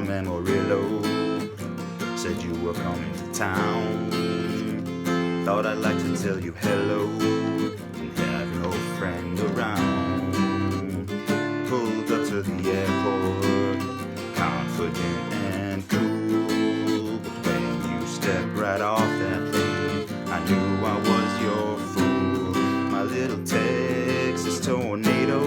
from Amarillo. Said you were coming to town. Thought I'd like to tell you hello and have no friend around. Pulled up to the airport, confident and cool. But when you stepped right off that plane, I knew I was your fool. My little Texas tornado,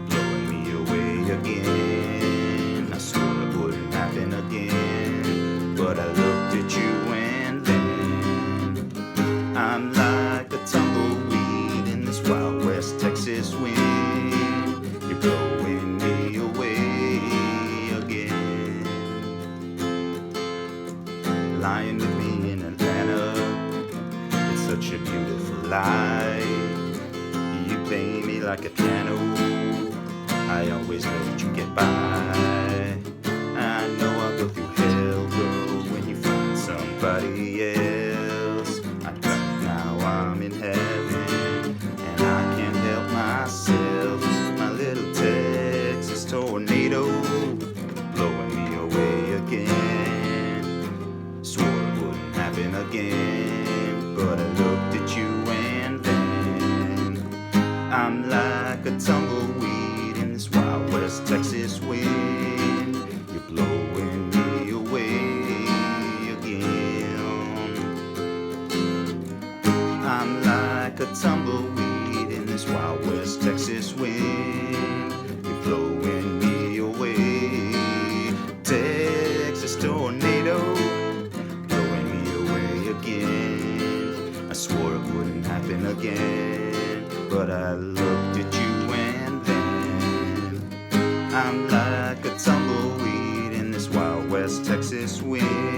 blowing me away again. I swore it wouldn't happen again, but I looked at you and then I'm like a tumbleweed in this wild West Texas wind. You're blowing me away again. Lying with me in Atlanta, it's such a beautiful life. You play me like a piano, I always let you get by. I know I'll go through hell, girl, when you find somebody else. I think now I'm in heaven, and I can't help myself. My little Texas tornado, blowing me away again. Swore it wouldn't happen again, but I looked at you and then I'm like a tumbleweed in this wild West Texas wind. You're blowing me away again. I'm like a tumbleweed in this wild West Texas wind. You're blowing me away. Texas tornado, blowing me away again. I swore it wouldn't happen again, but I looked at you and then I'm like a tumbleweed in this wild West Texas wind.